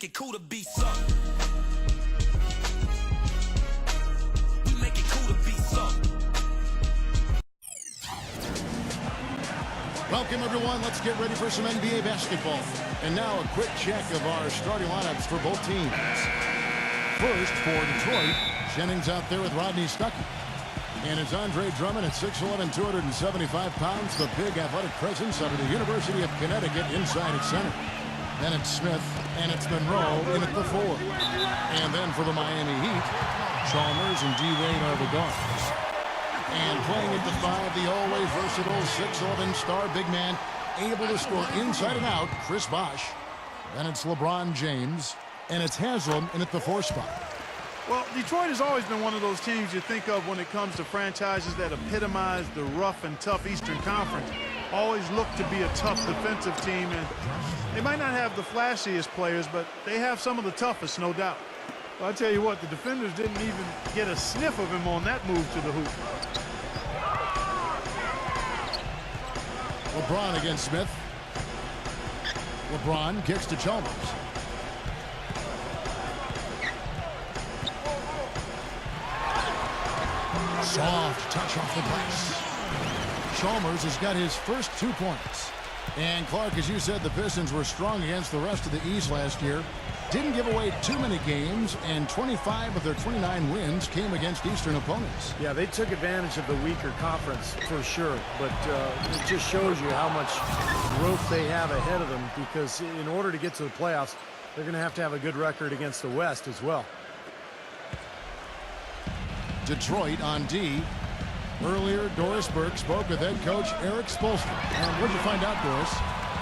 make it cool to be something. We make it cool to be something. Welcome, everyone. Let's get ready for some NBA basketball. And now a quick check of our starting lineups for both teams. First, for Detroit, Jennings out there with Rodney Stuckey. And it's Andre Drummond at 6'11", 275 pounds, the big athletic presence out of the University of Connecticut inside at center. Then it's Smith, and it's Monroe in at the 4. And then for the Miami Heat, Chalmers and D-Wade are the guards. And playing at the 5, the always versatile 6'11" star big man, able to score inside and out, Chris Bosh. Then it's LeBron James, and it's Haslam in at the 4 spot. Well, Detroit has always been one of those teams you think of when it comes to franchises that epitomize the rough and tough Eastern Conference. Always look to be a tough defensive team, and they might not have the flashiest players, but they have some of the toughest, no doubt. Well, I'll tell you what, the defenders didn't even get a sniff of him on that move to the hoop. LeBron against Smith. LeBron kicks to Chalmers. Soft touch off the glass. Chalmers has got his first 2 points. And Clark, as you said, the Pistons were strong against the rest of the East last year. Didn't give away too many games, and 25 of their 29 wins came against Eastern opponents. Yeah, they took advantage of the weaker conference for sure, but it just shows you how much growth they have ahead of them, because in order to get to the playoffs, they're going to have a good record against the West as well. Detroit on D. Earlier, Doris Burke spoke with head coach Eric Spoelstra. And what did you find out, Doris?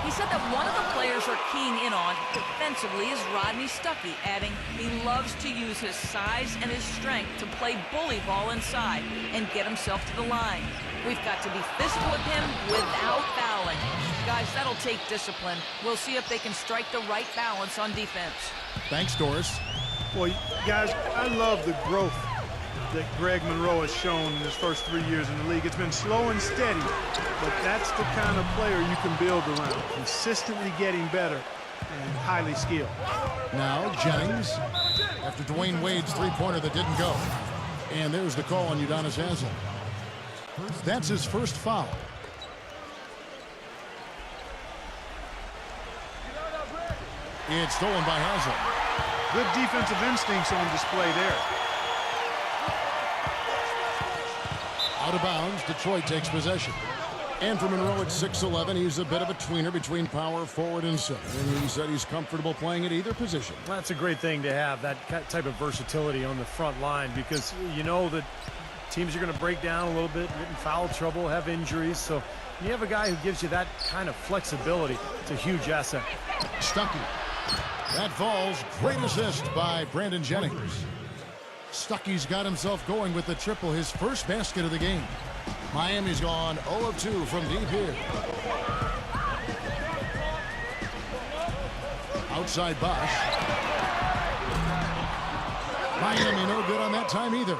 He said that one of the players are keying in on defensively is Rodney Stuckey, adding he loves to use his size and his strength to play bully ball inside and get himself to the line. We've got to be physical with him without fouling. Guys, that'll take discipline. We'll see if they can strike the right balance on defense. Thanks, Doris. Well, guys, I love the growth that Greg Monroe has shown in his first 3 years in the league. It's been slow and steady, but that's the kind of player you can build around. Consistently getting better and highly skilled. Now Jennings, after Dwayne Wade's three-pointer that didn't go. And there's the call on Udonis Haslem. That's his first foul. It's stolen by Haslem. Good defensive instincts on display there. Out of bounds, Detroit takes possession. And for Monroe at 6'11", he's a bit of a tweener between power, forward, and center. And he said he's comfortable playing at either position. That's a great thing to have, that type of versatility on the front line, because you know that teams are going to break down a little bit, get in foul trouble, have injuries. So when you have a guy who gives you that kind of flexibility, it's a huge asset. Stuckey. That falls. Great assist by Brandon Jennings. Stuckey's got himself going with the triple, his first basket of the game. Miami's gone 0 of 2 from deep here. Outside Bosh. Miami no good on that time either.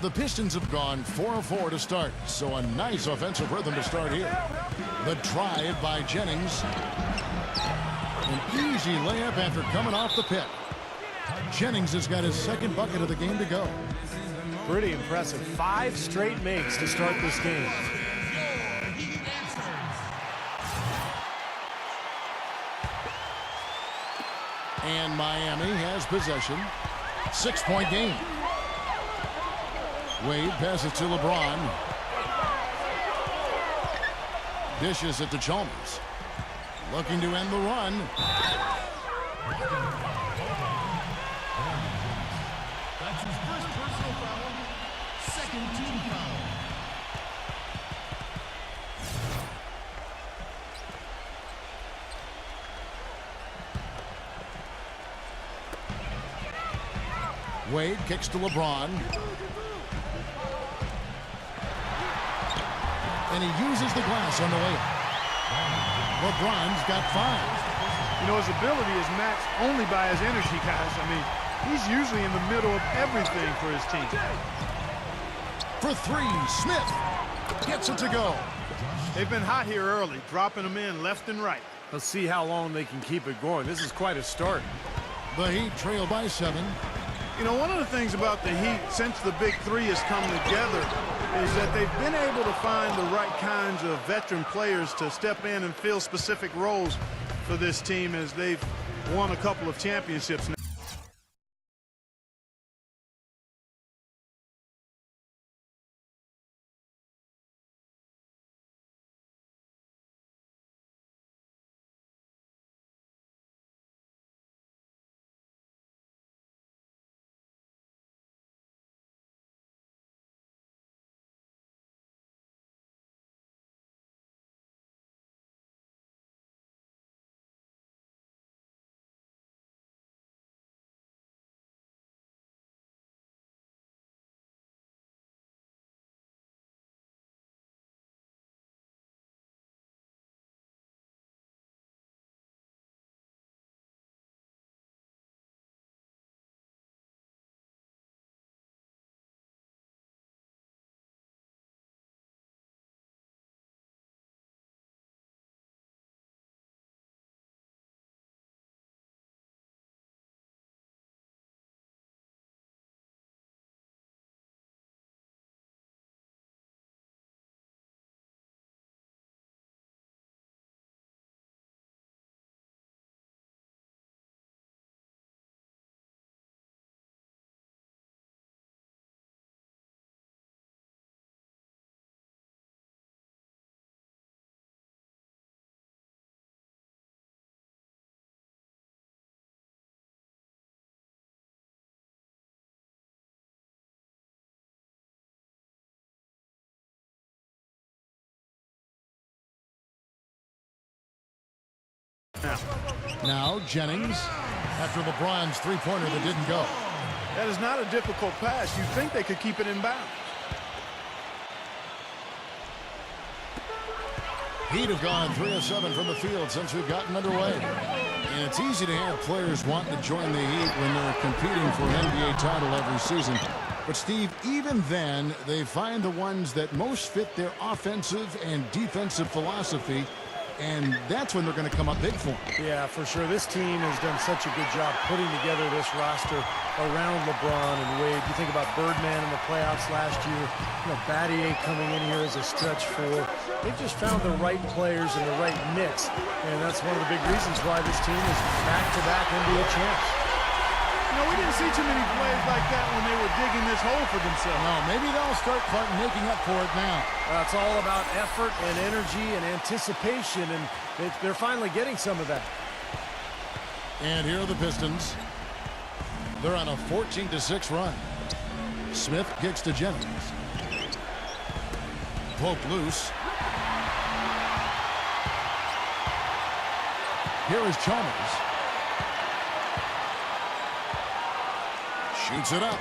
The Pistons have gone 4 of 4 to start, so a nice offensive rhythm to start here. The drive by Jennings. An easy layup after coming off the pit. Jennings has got his second bucket of the game to go. Pretty impressive. 5 straight makes to start this game. And Miami has possession. 6-point game. Wade passes to LeBron. Dishes it to Chalmers. Looking to end the run. That's his first personal foul. Second team foul. Wade kicks to LeBron. And he uses the glass on the layup. LeBron's got 5. You know, his ability is matched only by his energy, guys. I mean, he's usually in the middle of everything for his team. For 3, Smith gets it to go. They've been hot here early, dropping them in left and right. Let's see how long they can keep it going. This is quite a start. The Heat trail by 7. You know, one of the things about the Heat since the Big Three has come together is that they've been able to find the right kinds of veteran players to step in and fill specific roles for this team as they've won a couple of championships now. Now Jennings after LeBron's three-pointer that didn't go. That is not a difficult pass. You'd think they could keep it in bounds. Heat have gone 3 of 7 from the field since we've gotten underway. And it's easy to have players wanting to join the Heat when they're competing for an NBA title every season. But, Steve, even then, they find the ones that most fit their offensive and defensive philosophy, and that's when they're going to come up big for them. Yeah, for sure. This team has done such a good job putting together this roster around LeBron and Wade. You think about Birdman in the playoffs last year, Battier coming in here as a stretch four. They've just found the right players and the right mix, and that's one of the big reasons why this team is back-to-back NBA champs. We didn't see too many plays like that when they were digging this hole for themselves. No, maybe they'll start making up for it now. It's all about effort and energy and anticipation, and they're finally getting some of that. And here are the Pistons. They're on a 14-6 run. Smith kicks to Jennings. Pope loose. Here is Chalmers. Shoots it up.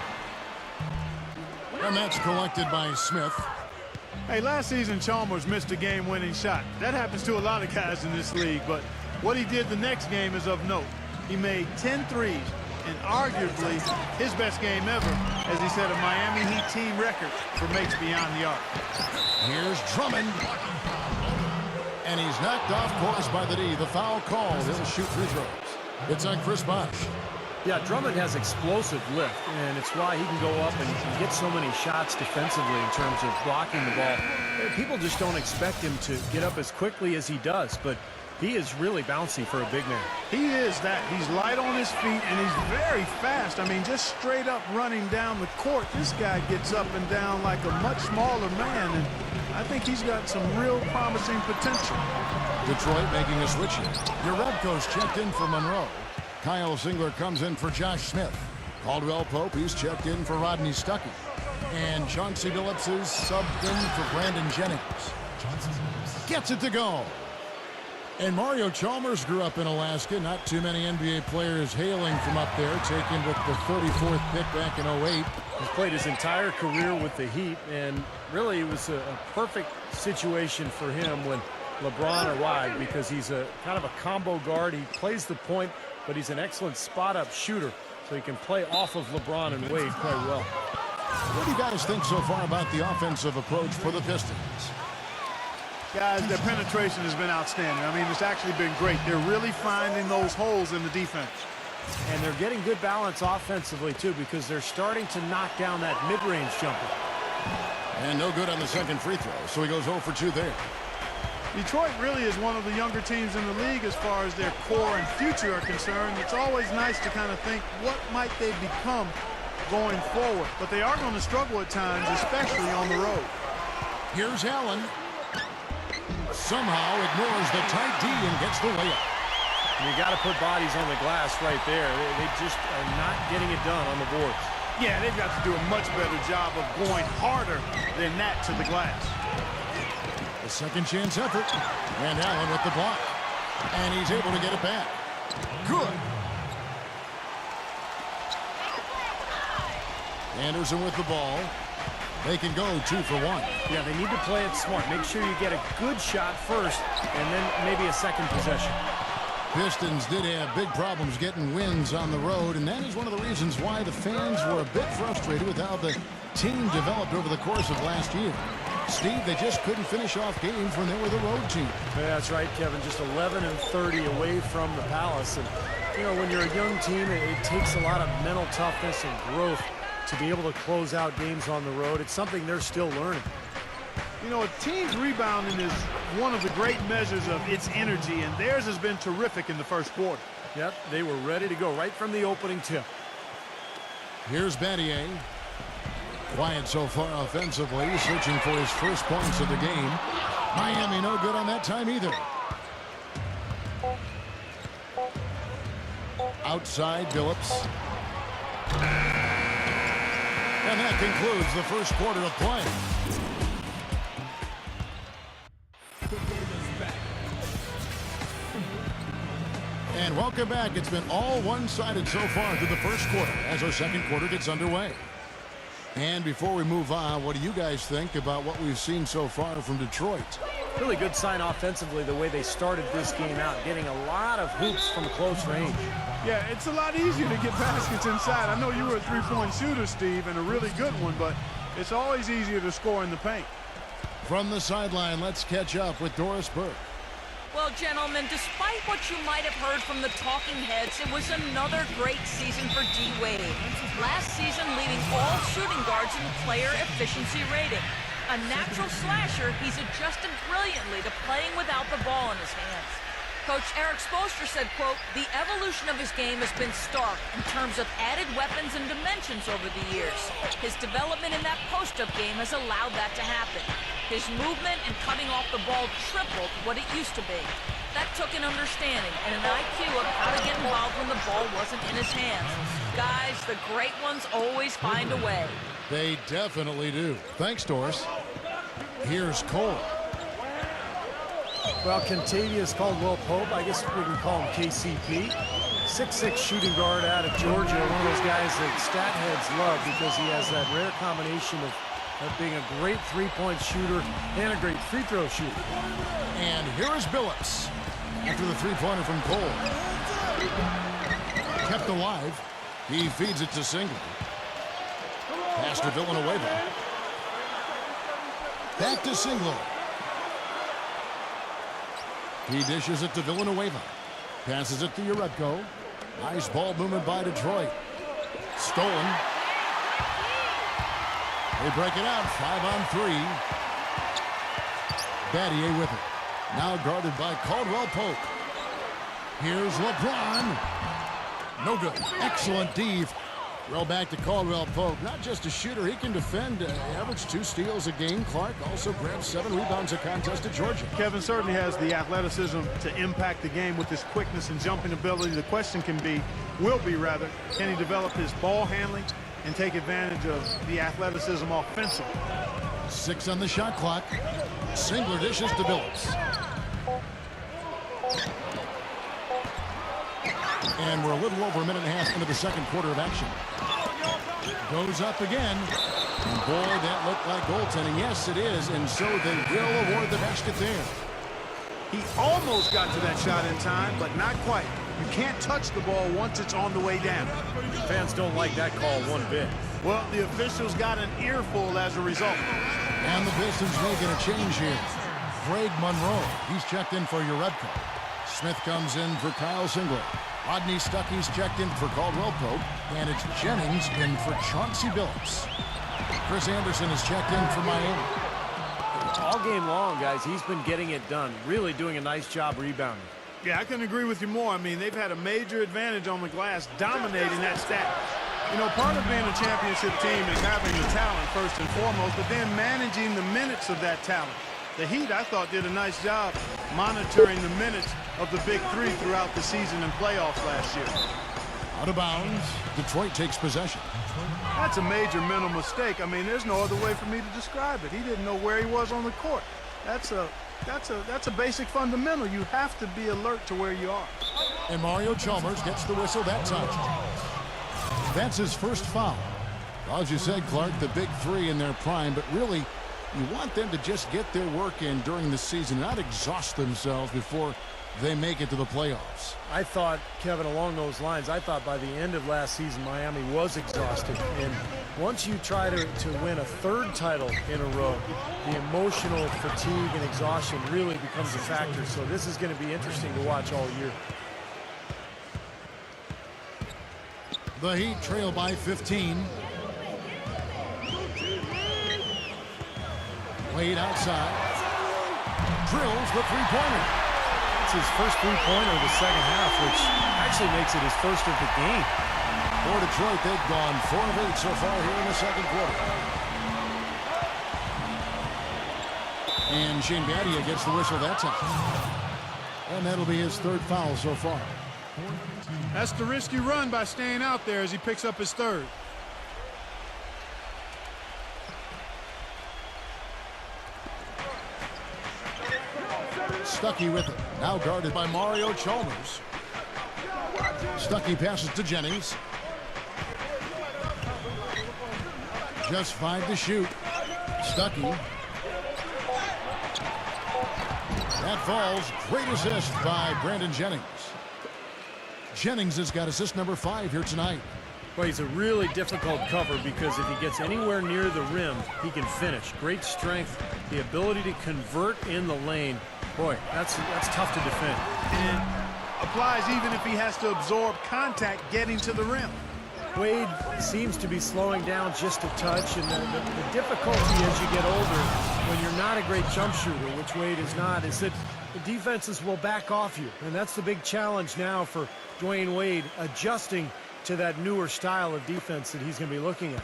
And that's collected by Smith. Hey, last season Chalmers missed a game-winning shot. That happens to a lot of guys in this league, but what he did the next game is of note. He made 10 threes, and arguably his best game ever, as he set a Miami Heat team record for makes beyond the arc. Here's Drummond. And he's knocked off course by the D. The foul call. He'll shoot free throws. It's on Chris Bosh. Yeah, Drummond has explosive lift, and it's why he can go up and get so many shots defensively in terms of blocking the ball. People just don't expect him to get up as quickly as he does, but he is really bouncy for a big man. He is that. He's light on his feet, and he's very fast. I mean, just straight up running down the court. This guy gets up and down like a much smaller man, and I think he's got some real promising potential. Detroit making a switch here. Jerebko's checked in for Monroe. Kyle Singler comes in for Josh Smith. Caldwell Pope, he's checked in for Rodney Stuckey. And Chauncey Billups is subbed in for Brandon Jennings. Gets it to go. And Mario Chalmers grew up in Alaska. Not too many NBA players hailing from up there, taken with the 34th pick back in 08. He's played his entire career with the Heat, and really it was a perfect situation for him when LeBron arrived, because he's a kind of a combo guard. He plays the point, but he's an excellent spot-up shooter, so he can play off of LeBron and Wade quite well. What do you guys think so far about the offensive approach for the Pistons? Guys, their penetration has been outstanding. I mean, it's actually been great. They're really finding those holes in the defense. And they're getting good balance offensively, too, because they're starting to knock down that mid-range jumper. And no good on the second free throw, so he goes 0 for 2 there. Detroit really is one of the younger teams in the league as far as their core and future are concerned. It's always nice to kind of think, what might they become going forward? But they are going to struggle at times, especially on the road. Here's Allen. Somehow ignores the tight D and gets the layup. You got to put bodies on the glass right there. They just are not getting it done on the boards. Yeah, they've got to do a much better job of going harder than that to the glass. A second chance effort. And Allen with the block. And he's able to get it back. Good. Anderson with the ball. They can go 2 for 1. Yeah, they need to play it smart. Make sure you get a good shot first, and then maybe a second possession. Pistons did have big problems getting wins on the road, and that is one of the reasons why the fans were a bit frustrated with how the team developed over the course of last year. Steve, they just couldn't finish off games when they were the road team. Yeah, that's right, Kevin. Just 11-30 away from the Palace. And, you know, when you're a young team, it takes a lot of mental toughness and growth to be able to close out games on the road. It's something they're still learning. You know, a team's rebounding is one of the great measures of its energy, and theirs has been terrific in the first quarter. Yep, they were ready to go right from the opening tip. Here's Battier. Quiet so far offensively, searching for his first points of the game. Miami no good on that time either. Outside, Billups. And that concludes the first quarter of play. And welcome back. It's been all one-sided so far through the first quarter as our second quarter gets underway. And before we move on, what do you guys think about what we've seen so far from Detroit? Really good sign offensively the way they started this game out, getting a lot of hoops from close range. Yeah, it's a lot easier to get baskets inside. I know you were a three-point shooter, Steve, and a really good one, but it's always easier to score in the paint. From the sideline, let's catch up with Doris Burke. Well, gentlemen, despite what you might have heard from the talking heads, it was another great season for D-Wade. Last season, leading all shooting guards in player efficiency rating. A natural slasher, he's adjusted brilliantly to playing without the ball in his hands. Coach Eric Spoelstra said, quote, the evolution of his game has been stark in terms of added weapons and dimensions over the years. His development in that post-up game has allowed that to happen. His movement and cutting off the ball tripled what it used to be. That took an understanding and an IQ of how to get involved when the ball wasn't in his hands. Guys, the great ones always find a way. They definitely do. Thanks, Doris. Here's Cole. Well, Kentavious Caldwell Pope, I guess we can call him KCP. 6'6" shooting guard out of Georgia, one of those guys that stat heads love because he has that rare combination of being a great three-point shooter and a great free throw shooter. And here is Billups after the three-pointer from Cole. Kept alive. He feeds it to Singler. Pass to Villanueva. Back to Singler. He dishes it to Villanueva. Passes it to Uretko. Nice ball movement by Detroit. Stolen. They break it out, 5-on-3. Battier with it. Now guarded by Caldwell Pope. Here's LeBron. No good. Excellent D. Roll back to Caldwell Pope. Not just a shooter, he can defend. Average 2 steals a game. Clark also grabs 7 rebounds a contest at Georgia. Kevin certainly has the athleticism to impact the game with his quickness and jumping ability. The question can be, can he develop his ball handling and take advantage of the athleticism offensively? 6 on the shot clock. Singler dishes to Billups. And we're a little over a minute and a half into the second quarter of action. Goes up again. And boy, that looked like goaltending. Yes, it is. And so they will award the basket there. He almost got to that shot in time, but not quite. You can't touch the ball once it's on the way down. Fans don't like that call one bit. Well, the officials got an earful as a result. And the Pistons making a change here. Greg Monroe. He's checked in for Urebko. Smith comes in for Kyle Singler. Rodney Stuckey's checked in for Caldwell Pope. And it's Jennings in for Chauncey Billups. Chris Anderson is checked in for Miami. All game long, guys, he's been getting it done. Really doing a nice job rebounding. Yeah, I couldn't agree with you more. I mean, they've had a major advantage on the glass, dominating that stat. You know, part of being a championship team is having the talent first and foremost, but then managing the minutes of that talent. The Heat, I thought, did a nice job monitoring the minutes of the big three throughout the season and playoffs last year. Out of bounds, Detroit takes possession. That's a major mental mistake. I mean, there's no other way for me to describe it. He didn't know where he was on the court. That's a basic fundamental. You have to be alert to where you are. And Mario Chalmers gets the whistle that time. That's his first foul. Well, as you said, Clark, the big three in their prime, but really, you want them to just get their work in during the season, not exhaust themselves before they make it to the playoffs. I thought, Kevin, along those lines, I thought by the end of last season, Miami was exhausted. And once you try to win a third title in a row, the emotional fatigue and exhaustion really becomes a factor. So this is going to be interesting to watch all year. The Heat trail by 15. Wade outside. Drills the three-pointer. It's his first three-pointer of the second half, which actually makes it his first of the game. For Detroit, they've gone 4 of 8 so far here in the second quarter. And Shane Battier gets the whistle that time. And that'll be his third foul so far. That's the risky run by staying out there as he picks up his third. Stuckey with it. Now guarded by Mario Chalmers. Stuckey passes to Jennings. Just 5 to shoot. Stuckey. That falls. Great assist by Brandon Jennings. Jennings has got assist number 5 here tonight. Well, he's a really difficult cover because if he gets anywhere near the rim, he can finish. Great strength, the ability to convert in the lane. Boy, that's tough to defend. And applies even if he has to absorb contact getting to the rim. Wade seems to be slowing down just a touch, and the difficulty as you get older, when you're not a great jump shooter, which Wade is not, is that the defenses will back off you. And that's the big challenge now for Dwayne Wade, adjusting to that newer style of defense that he's going to be looking at.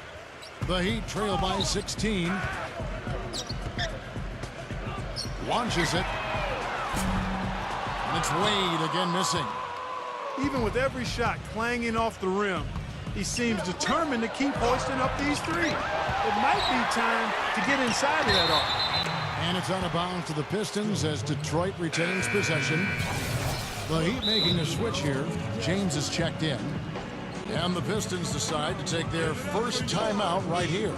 The Heat trail by 16. Launches it. And it's Wade again missing. Even with every shot clanging off the rim, he seems determined to keep hoisting up these threes. It might be time to get inside of that arc. And it's out of bounds to the Pistons as Detroit retains possession. The Heat making a switch here. James is checked in. And the Pistons decide to take their first timeout right here.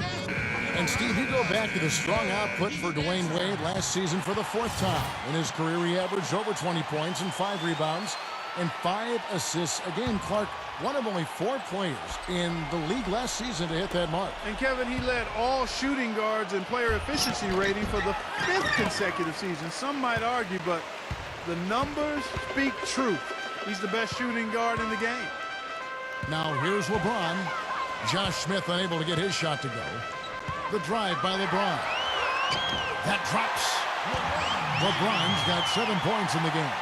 And Steve, you go back to the strong output for Dwayne Wade last season for the 4th time. In his career, he averaged over 20 points and 5 rebounds and 5 assists a game. Clark, one of only 4 players in the league last season to hit that mark. And Kevin, he led all shooting guards in player efficiency rating for the 5th consecutive season. Some might argue, but the numbers speak truth. He's the best shooting guard in the game. Now here's LeBron. Josh Smith unable to get his shot to go. The drive by LeBron. That drops. LeBron's got 7 points in the game.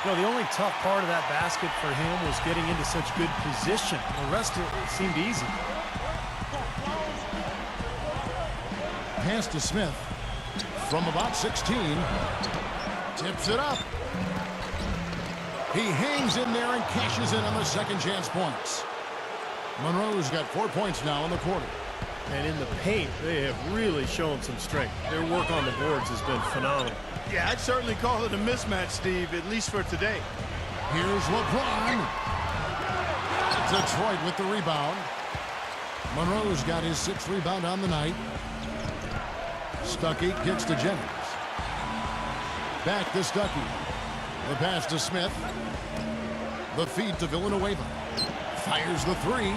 You know, the only tough part of that basket for him was getting into such good position. The rest of it seemed easy. Pass to Smith from about 16. Tips it up. He hangs in there and cashes in on the second chance points. Monroe's got 4 points now in the quarter. And in the paint, they have really shown some strength. Their work on the boards has been phenomenal. Yeah, I'd certainly call it a mismatch, Steve, at least for today. Here's LeBron. Detroit with the rebound. Monroe's got his 6th rebound on the night. Stuckey gets to Jennings. Back to Stuckey. The pass to Smith. The feed to Villanueva. Fires the 3.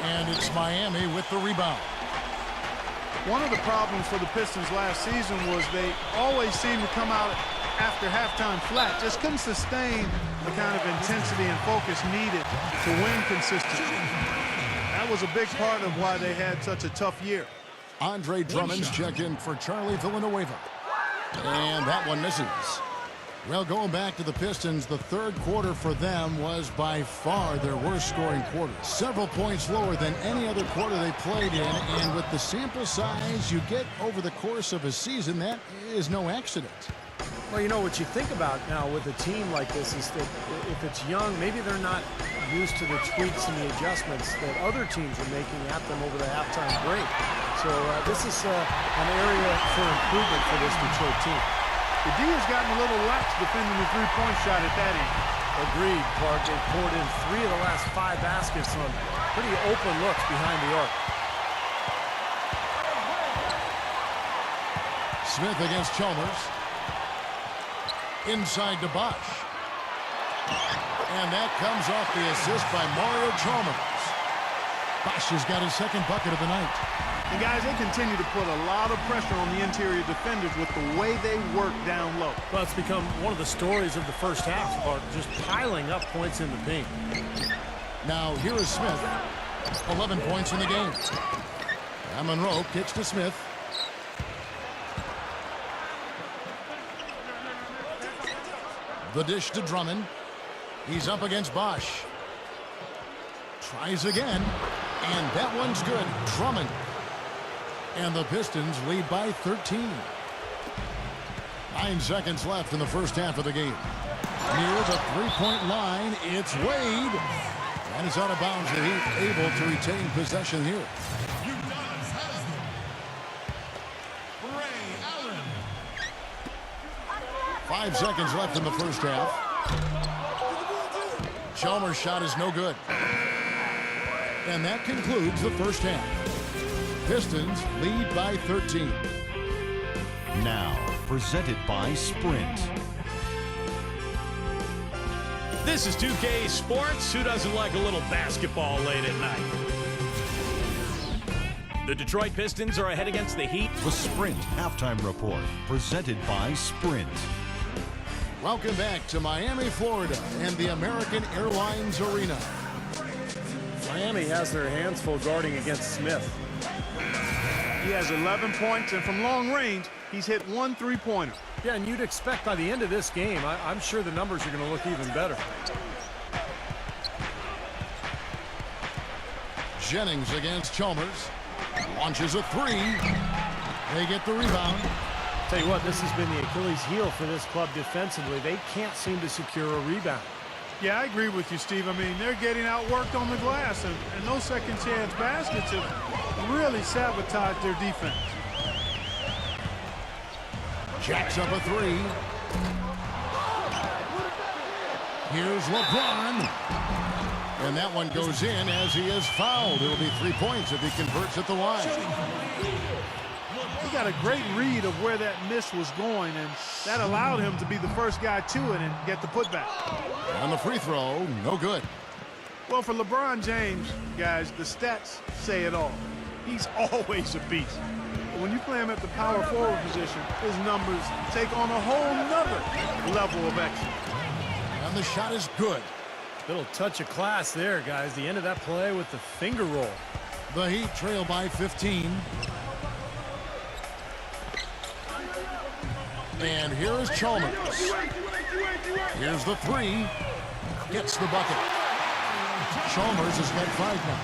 And it's Miami with the rebound. One of the problems for the Pistons last season was they always seemed to come out after halftime flat. Just couldn't sustain the kind of intensity and focus needed to win consistently. That was a big part of why they had such a tough year. Andre Drummond's checked in for Charlie Villanueva. And that one misses. Well, going back to the Pistons, the third quarter for them was by far their worst scoring quarter. Several points lower than any other quarter they played in, and with the sample size you get over the course of a season, that is no accident. Well, you know, what you think about now with a team like this is that if it's young, maybe they're not used to the tweaks and the adjustments that other teams are making at them over the halftime break. So this is an area for improvement for this Detroit team. The D has gotten a little lax defending the three-point shot at that end. Agreed, Clark. They poured in 3 of the last 5 baskets on pretty open looks behind the arc. Smith against Chalmers. Inside to Bosch. And that comes off the assist by Mario Chalmers. Bosch has got his second bucket of the night. And guys, they continue to put a lot of pressure on the interior defenders with the way they work down low. Well, it's become one of the stories of the first half, Clark, just piling up points in the paint. Now here is Smith. 11 points in the game. And Monroe kicks to Smith. The dish to Drummond. He's up against Bosch. Tries again. And that one's good. Drummond. And the Pistons lead by 13. 9 seconds left in the first half of the game. Near the three-point line, it's Wade. And it's out of bounds. The Heat able to retain possession here. Udonis Haslem. Ray Allen. 5 seconds left in the first half. Chalmers' shot is no good. And that concludes the first half. Pistons lead by 13. Now, presented by Sprint. This is 2K Sports. Who doesn't like a little basketball late at night? The Detroit Pistons are ahead against the Heat. The Sprint Halftime Report, presented by Sprint. Welcome back to Miami, Florida, and the American Airlines Arena. Miami has their hands full guarding against Smith. He has 11 points, and from long range, he's hit 1 3-pointer. Yeah, and you'd expect by the end of this game, I'm sure the numbers are going to look even better. Jennings against Chalmers. Launches a 3. They get the rebound. Tell you what, this has been the Achilles heel for this club defensively. They can't seem to secure a rebound. Yeah, I agree with you, Steve. I mean, they're getting outworked on the glass, and those second-chance baskets have really sabotaged their defense. Jacks up a 3. Here's LeBron. And that one goes in as he is fouled. It'll be 3 points if he converts at the line. He got a great read of where that miss was going, and that allowed him to be the first guy to it and get the putback. On the free throw, no good. Well, for LeBron James, guys, the stats say it all. He's always a beast. But when you play him at the power forward position, his numbers take on a whole nother level of excellence. And the shot is good. Little touch of class there, guys. The end of that play with the finger roll. The Heat trail by 15. And here is Chalmers. Here's the 3. Gets the bucket. Chalmers has got 5 now.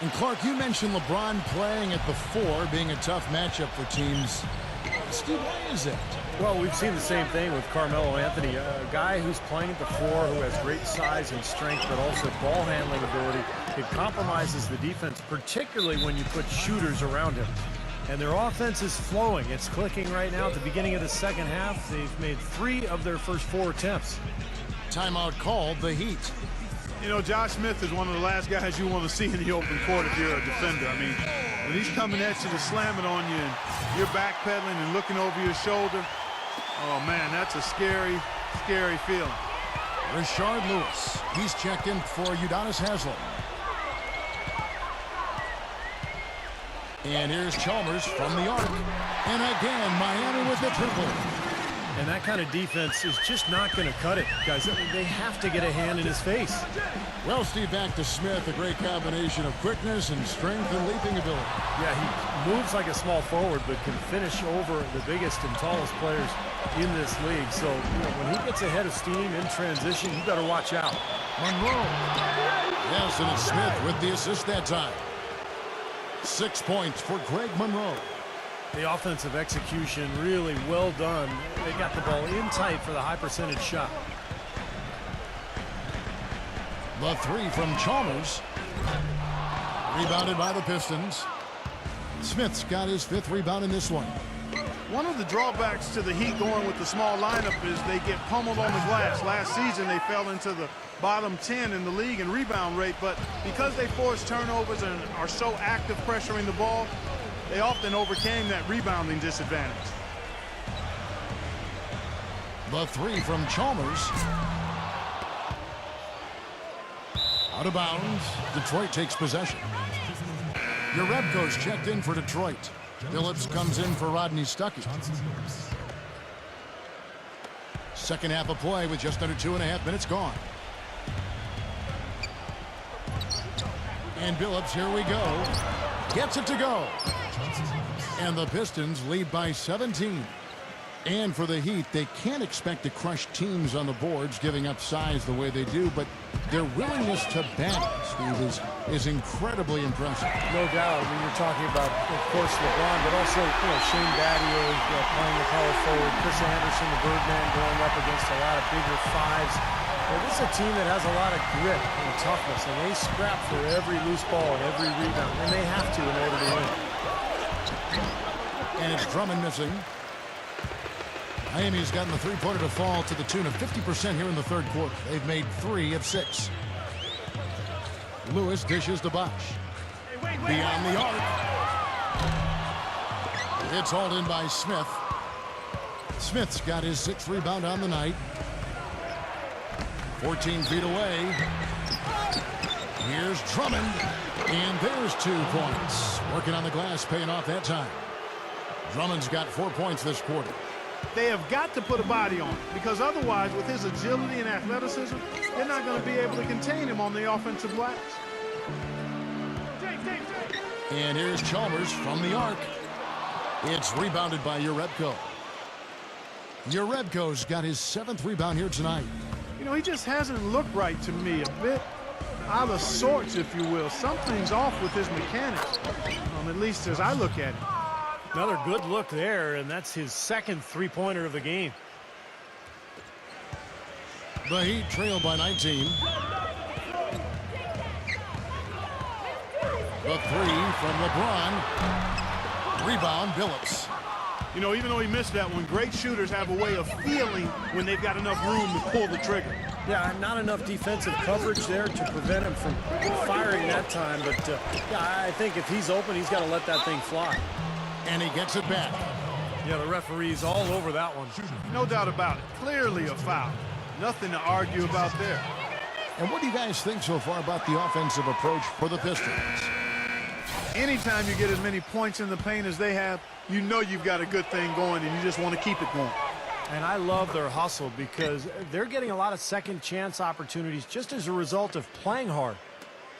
And Clark, you mentioned LeBron playing at the 4 being a tough matchup for teams. Steve, why is that? Well, we've seen the same thing with Carmelo Anthony, a guy who's playing at the 4 who has great size and strength, but also ball handling ability. It compromises the defense, particularly when you put shooters around him. And their offense is flowing. It's clicking right now. At the beginning of the second half, they've made 3 of their first 4 attempts. Timeout called, the Heat. You know, Josh Smith is one of the last guys you want to see in the open court if you're a defender. I mean, when he's coming at you to slam it on you and you're backpedaling and looking over your shoulder, oh, man, that's a scary, scary feeling. Rashard Lewis. He's checked in for Udonis Haslem. And here's Chalmers from the arc. And again, Miami with the triple. And that kind of defense is just not going to cut it, guys. They have to get a hand in his face. Well, Steve, back to Smith. A great combination of quickness and strength and leaping ability. Yeah, he moves like a small forward, but can finish over the biggest and tallest players in this league. So when he gets ahead of steam in transition, you better watch out. Monroe. Yes, and it's Smith with the assist that time. 6 points for Greg Monroe. The offensive execution really well done. They got the ball in tight for the high percentage shot. The three from Chalmers. Rebounded by the Pistons. Smith's got his 5th rebound in this one. One of the drawbacks to the Heat going with the small lineup is they get pummeled on the glass. Last season, they fell into the bottom 10 in the league in rebound rate, but because they force turnovers and are so active pressuring the ball, they often overcame that rebounding disadvantage. The three from Chalmers. Out of bounds. Detroit takes possession. Jerebko's checked in for Detroit. Phillips comes in for Rodney Stuckey. Second half of play with just under 2.5 minutes gone. And Phillips, here we go. Gets it to go. And the Pistons lead by 17. And for the Heat, they can't expect to crush teams on the boards, giving up size the way they do, but their willingness to battle, Steve, is incredibly impressive. No doubt. I mean, you're talking about, of course, LeBron, but also, Shane Battier playing the power forward, Chris Anderson, the Birdman, going up against a lot of bigger fives. This is a team that has a lot of grit and toughness, and they scrap for every loose ball and every rebound, and they have to in order to win. And it's Drummond missing. Miami's gotten the three-pointer to fall to the tune of 50% here in the third quarter. They've made 3 of 6. Lewis dishes to Bosh. Beyond the arc. It's hauled in by Smith. Smith's got his 6th rebound on the night. 14 feet away. Here's Drummond. And there's 2 points. Working on the glass, paying off that time. Drummond's got 4 points this quarter. They have got to put a body on it, because otherwise, with his agility and athleticism, they're not going to be able to contain him on the offensive glass. And here's Chalmers from the arc. It's rebounded by Jerebko. Jerebko's got his 7th rebound here tonight. He just hasn't looked right to me. A bit out of sorts, if you will. Something's off with his mechanics, at least as I look at it. Another good look there, and that's his 2nd three-pointer of the game. The Heat trail by 19. The 3 from LeBron. Rebound, Phillips. Even though he missed that one, great shooters have a way of feeling when they've got enough room to pull the trigger. Yeah, not enough defensive coverage there to prevent him from firing that time, but I think if he's open, he's got to let that thing fly. And he gets it back. Yeah, the referee's all over that one. No doubt about it. Clearly a foul. Nothing to argue about there. And what do you guys think so far about the offensive approach for the Pistons? Anytime you get as many points in the paint as they have, you've got a good thing going, and you just want to keep it going. And I love their hustle because they're getting a lot of second chance opportunities just as a result of playing hard.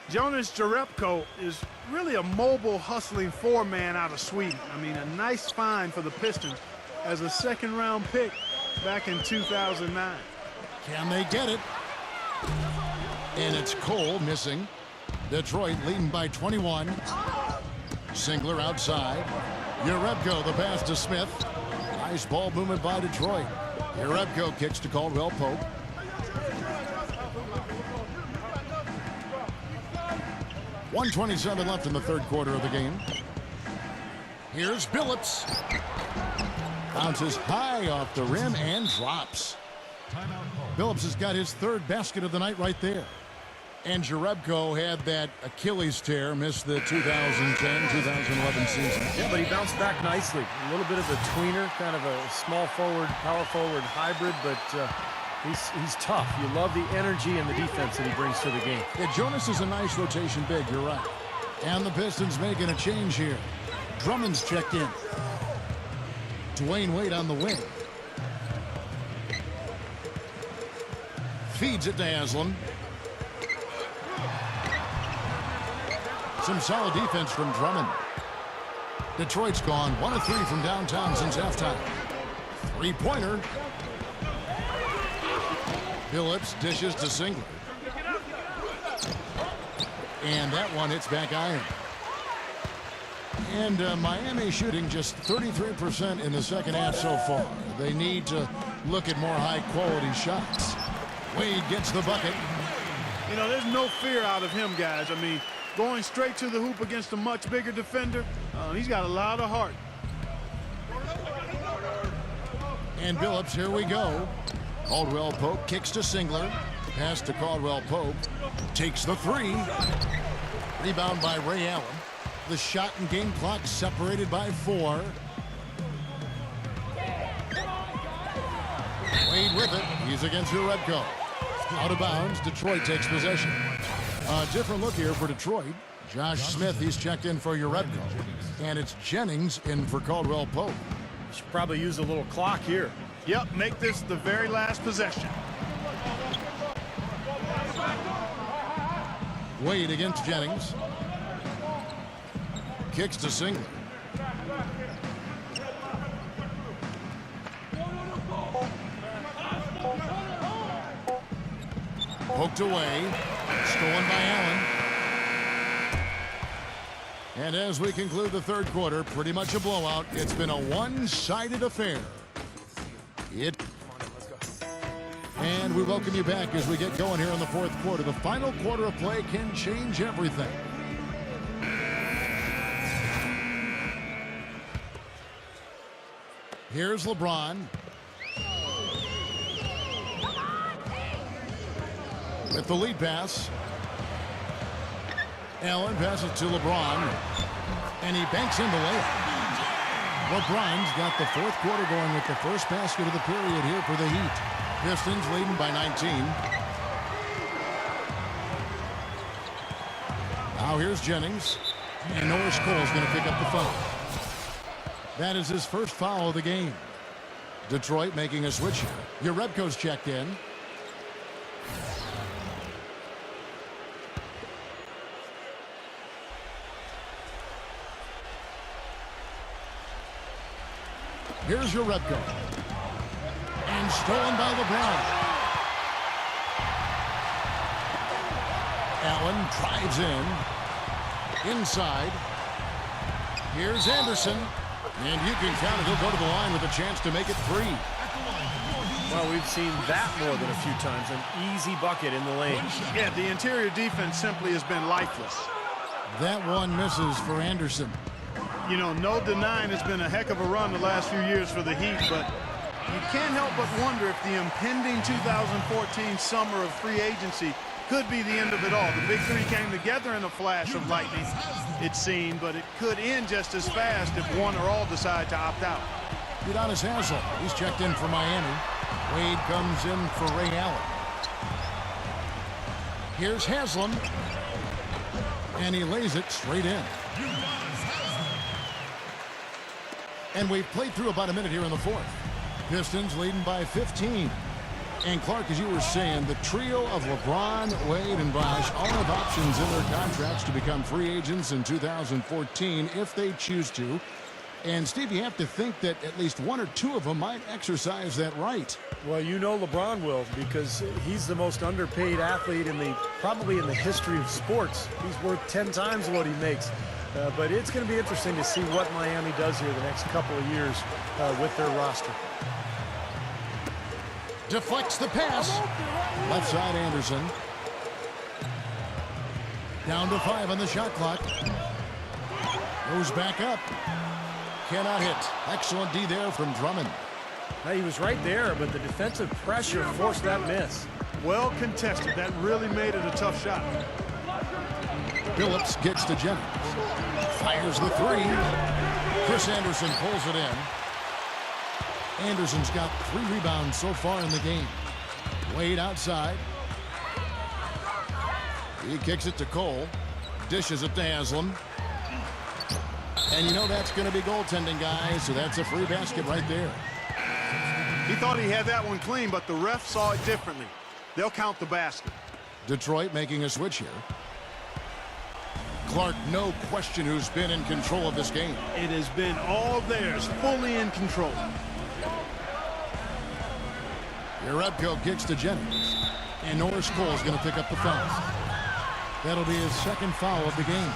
Jonas Jerebko is really a mobile, hustling 4-man out of Sweden. I mean, a nice find for the Pistons as a 2nd-round pick back in 2009. Can they get it? And it's Cole missing. Detroit leading by 21. Singler outside. Jerebko, the pass to Smith. Nice ball movement by Detroit. Jerebko kicks to Caldwell Pope. .127 left in the third quarter of the game. Here's Phillips. Bounces high off the rim and drops. Phillips has got his 3rd basket of the night right there. And Jerebko had that Achilles tear, missed the 2010-2011 season. Yeah, but he bounced back nicely. A little bit of a tweener, kind of a small forward, power forward hybrid, but he's tough. You love the energy and the defense that he brings to the game. Yeah, Jonas is a nice rotation big, you're right. And the Pistons making a change here. Drummond's checked in. Dwayne Wade on the wing. Feeds it to Haslam. Some solid defense from Drummond. Detroit's gone 1 of 3 from downtown since halftime. Three-pointer. Phillips dishes to Singler. And that one hits back iron. And Miami shooting just 33% in the second half so far. They need to look at more high-quality shots. Wade gets the bucket. You know, there's no fear out of him, guys. I mean, going straight to the hoop against a much bigger defender, he's got a lot of heart. And Phillips, here we go. Caldwell Pope kicks to Singler. Pass to Caldwell Pope. Takes the three. Rebound by Ray Allen. The shot and game clock separated by 4. Wade with it. He's against Jerebko. Out of bounds. Detroit takes possession. A different look here for Detroit. Josh Smith, he's checked in for Jerebko. And it's Jennings in for Caldwell Pope. Should probably use a little clock here. Yep, make this the very last possession. Wade against Jennings. Kicks to Singler. Poked away. Stolen by Allen. And as we conclude the third quarter, pretty much a blowout. It's been a one-sided affair. And we welcome you back as we get going here in the fourth quarter. The final quarter of play can change everything. Here's LeBron. With the lead pass. Allen passes to LeBron. And he banks in the layup. LeBron's got the fourth quarter going with the first basket of the period here for the Heat. Pistons leading by 19. Now here's Jennings. And Norris Cole's going to pick up the foul. That is his first foul of the game. Detroit making a switch here. Jerebko's checked in. Here's Jerebko. And stolen by LeBron. Allen drives in. Inside. Here's Anderson. And you can count it. He'll go to the line with a chance to make it 3. Well, we've seen that more than a few times. An easy bucket in the lane. Yeah, the interior defense simply has been lifeless. That one misses for Anderson. You know, no denying it's been a heck of a run the last few years for the Heat, but you can't help but wonder if the impending 2014 summer of free agency could be the end of it all. The big three came together in a flash of lightning, it seemed, but it could end just as fast if one or all decide to opt out. Udonis Haslem, he's checked in for Miami. Wade comes in for Ray Allen. Here's Haslem. And he lays it straight in. And we've played through about a minute here in the fourth. Pistons leading by 15. And Clark, as you were saying, the trio of LeBron, Wade, and Bosh all have options in their contracts to become free agents in 2014 if they choose to. And Steve, you have to think that at least one or two of them might exercise that right. Well, you know LeBron will, because he's the most underpaid athlete probably in the history of sports. He's worth 10 times what he makes. But it's going to be interesting to see what Miami does here the next couple of years with their roster. Deflects the pass. Left side Anderson. Down to 5 on the shot clock. Goes back up. Cannot hit. Excellent D there from Drummond. Now, he was right there, but the defensive pressure forced that miss. Well contested. That really made it a tough shot. Phillips gets to Jennings. Fires the 3. Chris Anderson pulls it in. Anderson's got 3 rebounds so far in the game. Wade outside. He kicks it to Cole. Dishes it to Haslem. And you know that's going to be goaltending, guys, so that's a free basket right there. He thought he had that one clean, but the ref saw it differently. They'll count the basket. Detroit making a switch here. Clark, no question who's been in control of this game. It has been all theirs, fully in control. Jerebko kicks to Jennings. And Norris Cole's going to pick up the foul. That'll be his second foul of the game.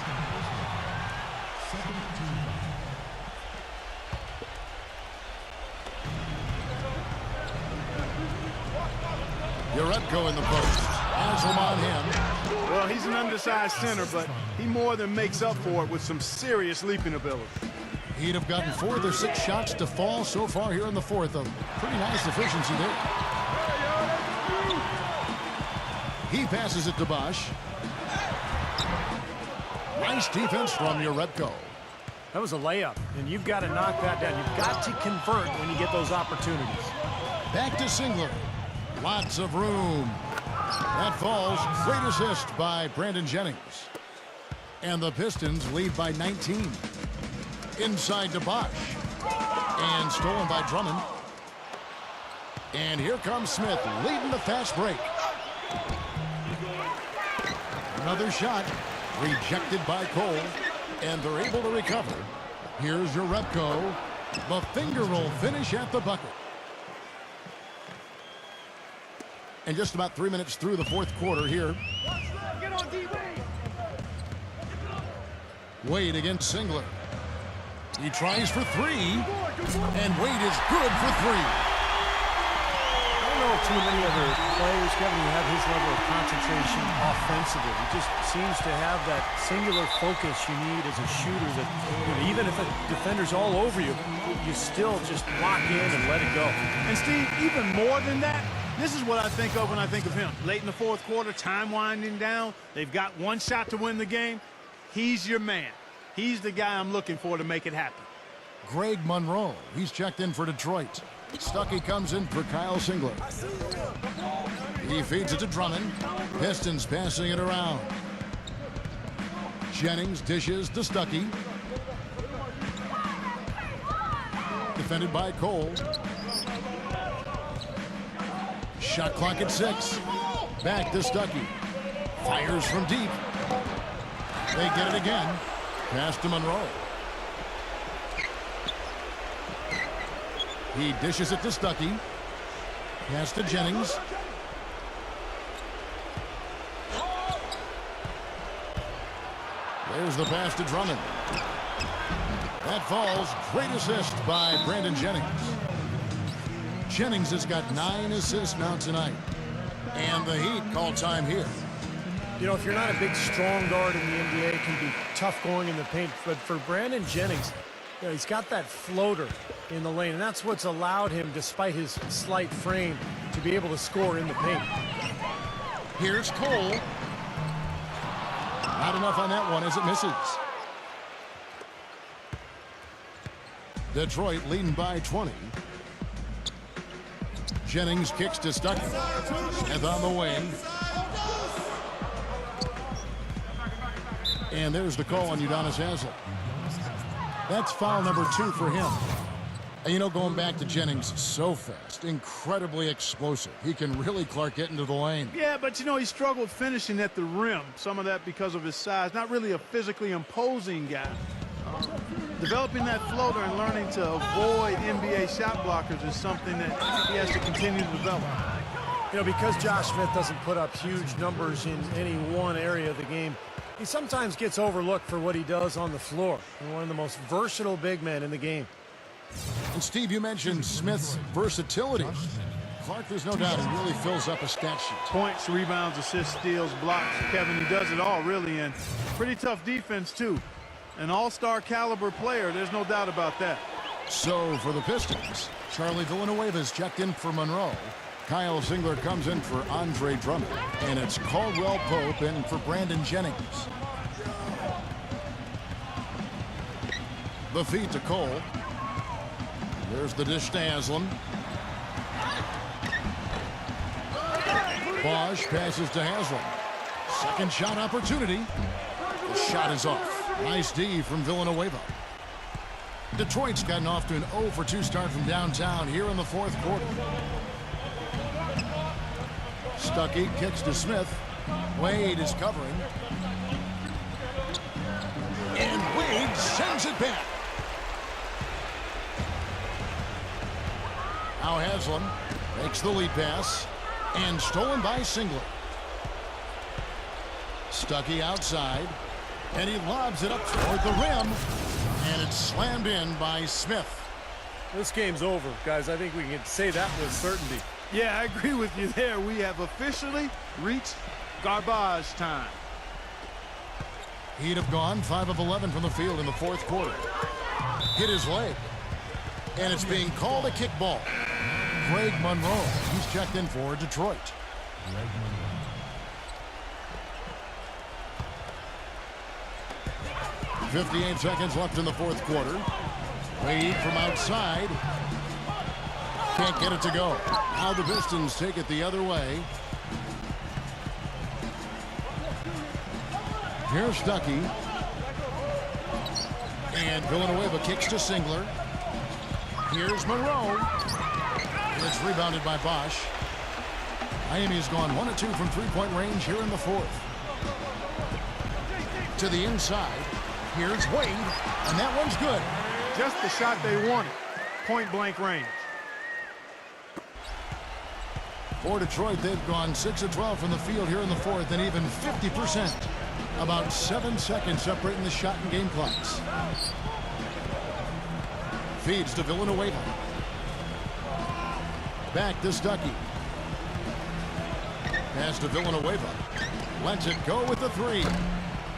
Jerebko in the post. Haslam on him. Well, he's an undersized center, but he more than makes up for it with some serious leaping ability. He'd have gotten 4 of their 6 shots to fall so far here in the fourth. A pretty nice efficiency there. He passes it to Bosch. Nice defense from Jerebko. That was a layup, and you've got to knock that down. You've got to convert when you get those opportunities. Back to Singler. Lots of room. That falls. Great assist by Brandon Jennings. And the Pistons lead by 19. Inside to Bosch. And stolen by Drummond. And here comes Smith leading the fast break. Another shot rejected by Cole. And they're able to recover. Here's Jerebko. The finger roll finish at the bucket. And just about 3 minutes through the fourth quarter here. Wade against Singler. He tries for 3. And Wade is good for 3. I don't know too many other players, Kevin, who have his level of concentration offensively. He just seems to have that singular focus you need as a shooter that, you know, even if a defender's all over you, you still just lock in and let it go. And Steve, even more than that, this is what I think of when I think of him. Late in the fourth quarter, time winding down. They've got one shot to win the game. He's your man. He's the guy I'm looking for to make it happen. Greg Monroe. He's checked in for Detroit. Stuckey comes in for Kyle Singler. He feeds it to Drummond. Pistons passing it around. Jennings dishes to Stuckey. Defended by Cole. Shot clock at 6. Back to Stuckey. Fires from deep. They get it again. Pass to Monroe. He dishes it to Stuckey. Pass to Jennings. There's the pass to Drummond. That falls. Great assist by Brandon Jennings. Jennings has got 9 assists now tonight. And the Heat call time here. You know, if you're not a big, strong guard in the NBA, it can be tough going in the paint. But for Brandon Jennings, you know, he's got that floater in the lane, and that's what's allowed him, despite his slight frame, to be able to score in the paint. Here's Cole. Not enough on that one as it misses. Detroit leading by 20. Jennings kicks to Stuckey. Smith on the wing. And there's the call on Udonis Haslem. That's foul number 2 for him. And, you know, going back to Jennings, so fast, incredibly explosive. He can really Clark get into the lane. Yeah, but, you know, he struggled finishing at the rim. Some of that because of his size. Not really a physically imposing guy. Developing that floater and learning to avoid NBA shot blockers is something that he has to continue to develop. You know, because Josh Smith doesn't put up huge numbers in any one area of the game, he sometimes gets overlooked for what he does on the floor. And one of the most versatile big men in the game. And Steve, you mentioned Smith's versatility. Clark, there's no doubt he really fills up a stat sheet. Points, rebounds, assists, steals, blocks. Kevin, he does it all, really, and pretty tough defense, too. An all-star caliber player, there's no doubt about that. So for the Pistons, Charlie Villanueva's checked in for Monroe. Kyle Singler comes in for Andre Drummond. And it's Caldwell Pope in for Brandon Jennings. The feed to Cole. There's the dish to Haslem. Bosch passes to Haslem. Second shot opportunity. The shot is off. Nice D from Villanueva. Detroit's gotten off to an 0 for 2 start from downtown here in the fourth quarter. Stuckey kicks to Smith. Wade is covering. And Wade sends it back. Now Haslam makes the lead pass. And stolen by Singler. Stuckey outside. And he lobs it up toward the rim. And it's slammed in by Smith. This game's over, guys. I think we can say that with certainty. Yeah, I agree with you there. We have officially reached garbage time. He'd have gone 5 of 11 from the field in the fourth quarter. Hit his leg. And it's being called a kickball. Greg Monroe, he's checked in for Detroit. 58 seconds left in the fourth quarter. Wade from outside. Can't get it to go. Now the Pistons take it the other way. Here's Stuckey. And Villanueva kicks to Singler. Here's Monroe. It's rebounded by Bosch. Miami has gone 1 of 2 from three-point range here in the fourth. To the inside. Here's Wade. And that one's good. Just the shot they wanted. Point-blank range. For Detroit, they've gone 6 of 12 from the field here in the fourth, and even 50%. About 7 seconds separating the shot and game clocks. Feeds to Villanueva. Back to Stuckey. Pass to Villanueva. Lets it go with the 3.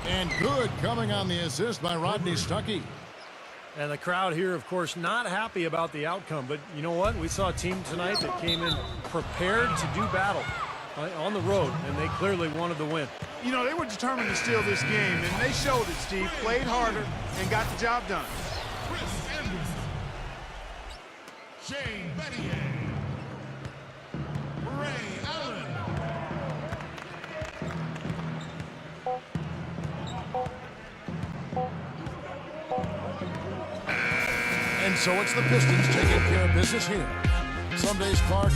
And good coming on the assist by Rodney Stuckey. And the crowd here, of course, not happy about the outcome. But you know what? We saw a team tonight that came in prepared to do battle on the road, and they clearly wanted the win. You know, they were determined to steal this game, and they showed it, Steve. Played harder and got the job done. Chris Anderson. Shane Battier. Ray Allen. And so it's the Pistons taking care of business here. Some days Clark